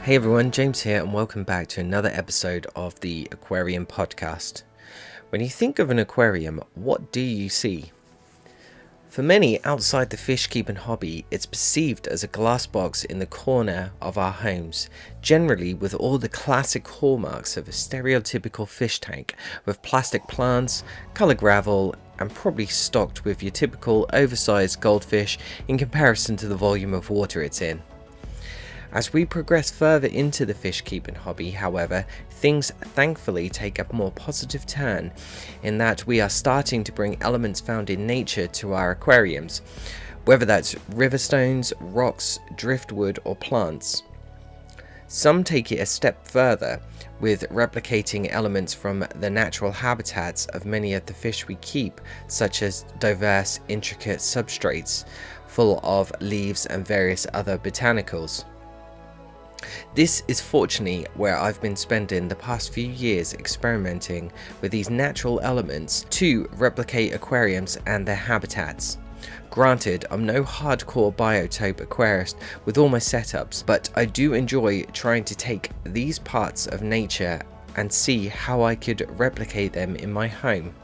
Hey everyone, James here, and welcome back to another episode of the Aquarium Podcast. When you think of an aquarium, what do you see? For many outside the fish keeping hobby, it's perceived as a glass box in the corner of our homes, generally with all the classic hallmarks of a stereotypical fish tank, with plastic plants, coloured gravel, and probably stocked with your typical oversized goldfish in comparison to the volume of water it's in. As we progress further into the fish keeping hobby, however, things thankfully take a more positive turn in that we are starting to bring elements found in nature to our aquariums, whether that's river stones, rocks, driftwood or plants. Some take it a step further with replicating elements from the natural habitats of many of the fish we keep, such as diverse, intricate substrates full of leaves and various other botanicals. This is fortunately where I've been spending the past few years experimenting with these natural elements to replicate aquariums and their habitats. Granted, I'm no hardcore biotope aquarist with all my setups, but I do enjoy trying to take these parts of nature and see how I could replicate them in my home.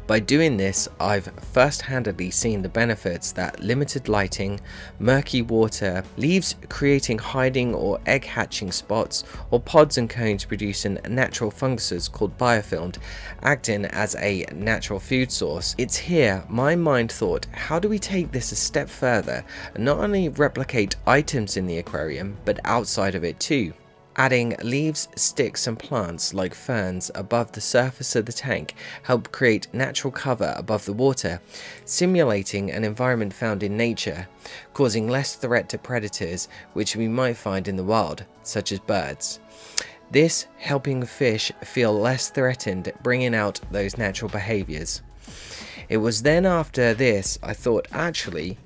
By doing this, I've first-handedly seen the benefits that limited lighting, murky water, leaves creating hiding or egg hatching spots, or pods and cones producing natural funguses called biofilm, acting as a natural food source. It's here my mind thought, how do we take this a step further and not only replicate items in the aquarium, but outside of it too? Adding leaves, sticks and plants like ferns above the surface of the tank help create natural cover above the water, simulating an environment found in nature, causing less threat to predators which we might find in the wild, such as birds. This helping fish feel less threatened, bringing out those natural behaviours. It was then after this I thought, actually,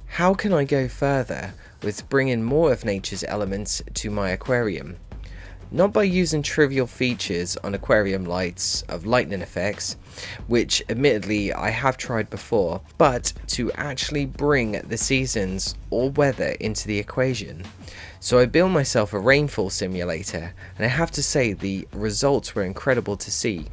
how can I go further with bringing more of nature's elements to my aquarium? Not by using trivial features on aquarium lights of lightning effects, which admittedly I have tried before, but to actually bring the seasons or weather into the equation. So I built myself a rainfall simulator, and I have to say the results were incredible to see.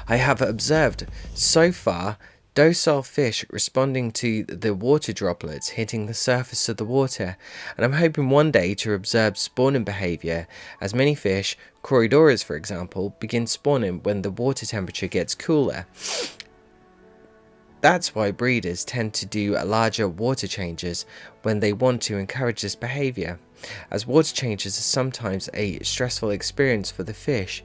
I have observed so far docile fish responding to the water droplets hitting the surface of the water, and I'm hoping one day to observe spawning behaviour as many fish, Corydoras for example, begin spawning when the water temperature gets cooler. That's why breeders tend to do larger water changes when they want to encourage this behaviour, as water changes are sometimes a stressful experience for the fish.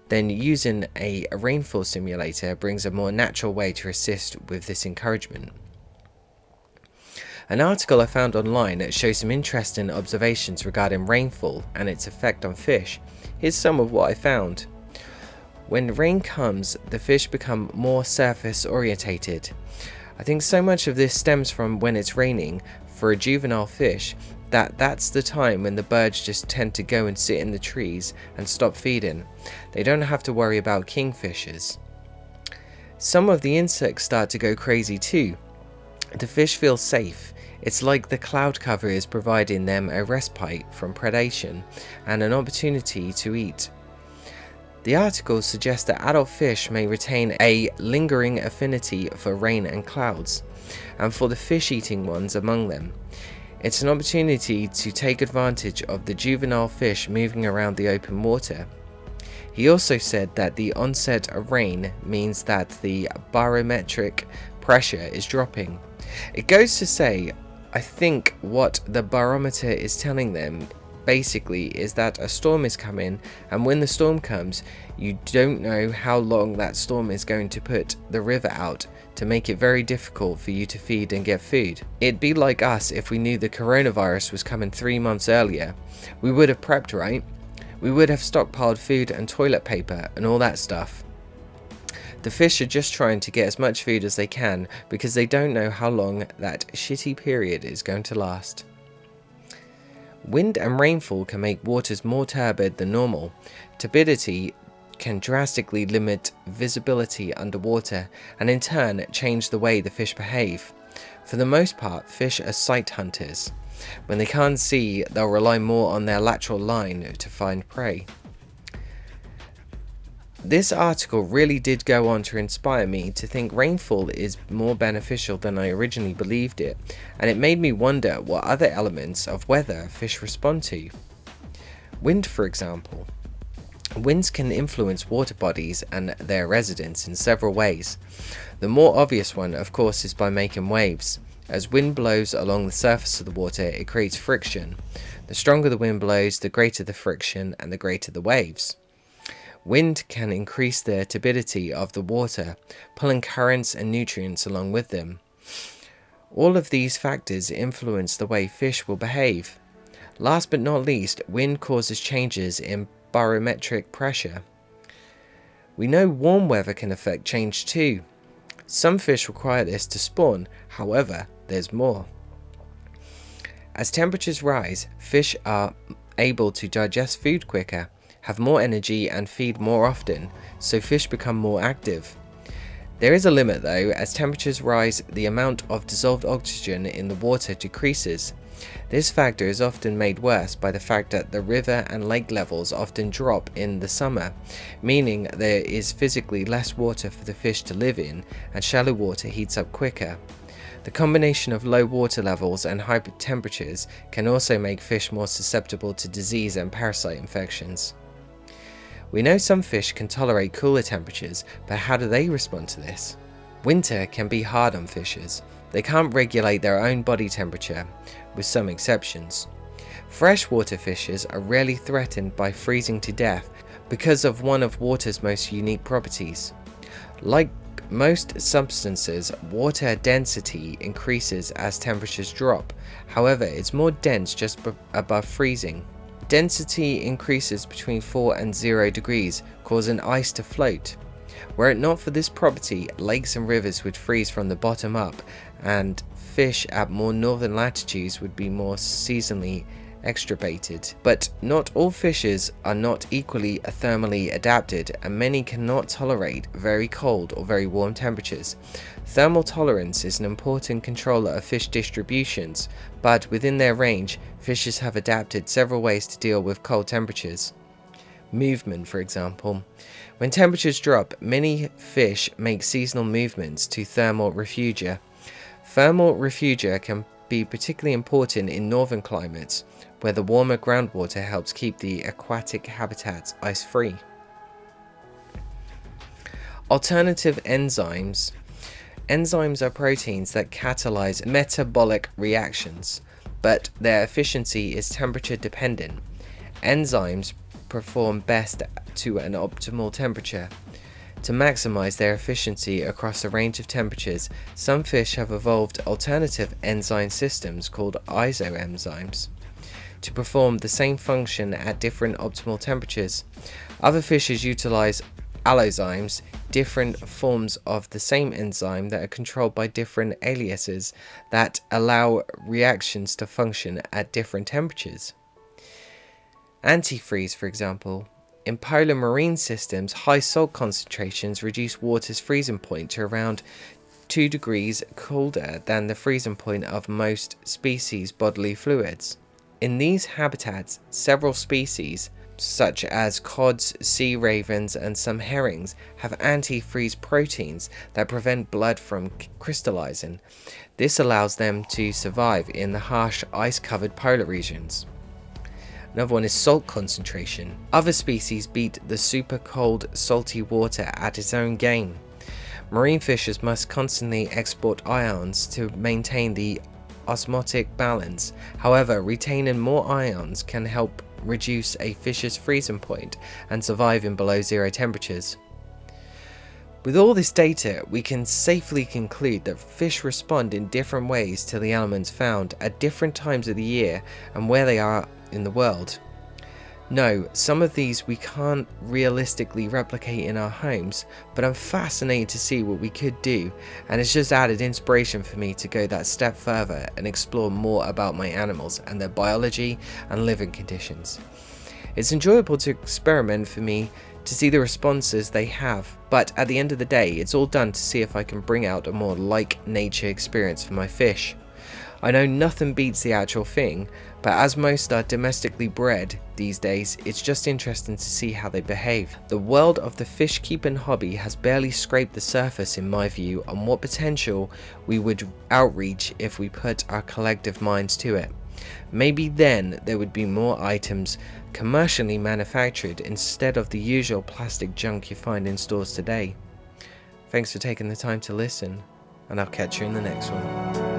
Then using a rainfall simulator brings a more natural way to assist with this encouragement. An article I found online shows some interesting observations regarding rainfall and its effect on fish. Here's some of what I found. When rain comes, the fish become more surface orientated. I think so much of this stems from when it's raining for a juvenile fish that's the time when the birds just tend to go and sit in the trees and stop feeding. They don't have to worry about kingfishers. Some of the insects start to go crazy too. The fish feel safe. It's like the cloud cover is providing them a respite from predation and an opportunity to eat. The article suggests that adult fish may retain a lingering affinity for rain and clouds, and for the fish-eating ones among them. It's an opportunity to take advantage of the juvenile fish moving around the open water. He also said that the onset of rain means that the barometric pressure is dropping. It goes to say, I think what the barometer is telling them basically is that a storm is coming, and when the storm comes, you don't know how long that storm is going to put the river out to make it very difficult for you to feed and get food. It'd be like us if we knew the coronavirus was coming 3 months earlier. We would have prepped, right? We would have stockpiled food and toilet paper and all that stuff. The fish are just trying to get as much food as they can because they don't know how long that shitty period is going to last. Wind and rainfall can make waters more turbid than normal. Turbidity can drastically limit visibility underwater and in turn change the way the fish behave. For the most part, fish are sight hunters. When they can't see, they'll rely more on their lateral line to find prey. This article really did go on to inspire me to think rainfall is more beneficial than I originally believed it, and it made me wonder what other elements of weather fish respond to. Wind, for example. Winds can influence water bodies and their residents in several ways. The more obvious one, of course, is by making waves. As wind blows along the surface of the water, it creates friction. The stronger the wind blows, the greater the friction and the greater the waves. Wind can increase the turbidity of the water, pulling currents and nutrients along with them. All of these factors influence the way fish will behave. Last but not least, wind causes changes in barometric pressure. We know warm weather can affect change too. Some fish require this to spawn, however, there's more. As temperatures rise, fish are able to digest food quicker, have more energy and feed more often, so fish become more active. There is a limit though. As temperatures rise, the amount of dissolved oxygen in the water decreases. This factor is often made worse by the fact that the river and lake levels often drop in the summer, meaning there is physically less water for the fish to live in, and shallow water heats up quicker. The combination of low water levels and high temperatures can also make fish more susceptible to disease and parasite infections. We know some fish can tolerate cooler temperatures, but how do they respond to this? Winter can be hard on fishes. They can't regulate their own body temperature, with some exceptions. Freshwater fishes are rarely threatened by freezing to death because of one of water's most unique properties. Like most substances, water density increases as temperatures drop. However, it's more dense just above freezing. Density increases between 4 and 0 degrees, causing ice to float. Were it not for this property, lakes and rivers would freeze from the bottom up, and fish at more northern latitudes would be more seasonally extirpated. But not all fishes are not equally thermally adapted, and many cannot tolerate very cold or very warm temperatures. Thermal tolerance is an important controller of fish distributions, but within their range, fishes have adapted several ways to deal with cold temperatures. Movement, for example. When temperatures drop, many fish make seasonal movements to thermal refugia. Thermal refugia can be particularly important in northern climates, where the warmer groundwater helps keep the aquatic habitats ice-free. Alternative enzymes. Enzymes are proteins that catalyze metabolic reactions, but their efficiency is temperature dependent. Enzymes perform best to an optimal temperature. To maximize their efficiency across a range of temperatures, some fish have evolved alternative enzyme systems called isoenzymes to perform the same function at different optimal temperatures. Other fishes utilize allozymes, different forms of the same enzyme that are controlled by different aliases that allow reactions to function at different temperatures. Antifreeze, for example. In polar marine systems, high salt concentrations reduce water's freezing point to around 2 degrees colder than the freezing point of most species' bodily fluids. In these habitats, several species, such as cods, sea ravens, and some herrings, have antifreeze proteins that prevent blood from crystallizing. This allows them to survive in the harsh, ice-covered polar regions. Another one is salt concentration. Other species beat the super cold, salty water at its own game. Marine fishes must constantly export ions to maintain the osmotic balance. However, retaining more ions can help reduce a fish's freezing point and survive in below zero temperatures. With all this data, we can safely conclude that fish respond in different ways to the elements found at different times of the year and where they are in the world. No, some of these we can't realistically replicate in our homes, but I'm fascinated to see what we could do, and it's just added inspiration for me to go that step further and explore more about my animals and their biology and living conditions. It's enjoyable to experiment for me to see the responses they have, but at the end of the day, it's all done to see if I can bring out a more like nature experience for my fish. I know nothing beats the actual thing, but as most are domestically bred these days, it's just interesting to see how they behave. The world of the fish keeping hobby has barely scraped the surface in my view on what potential we would outreach if we put our collective minds to it. Maybe then there would be more items commercially manufactured instead of the usual plastic junk you find in stores today. Thanks for taking the time to listen, and I'll catch you in the next one.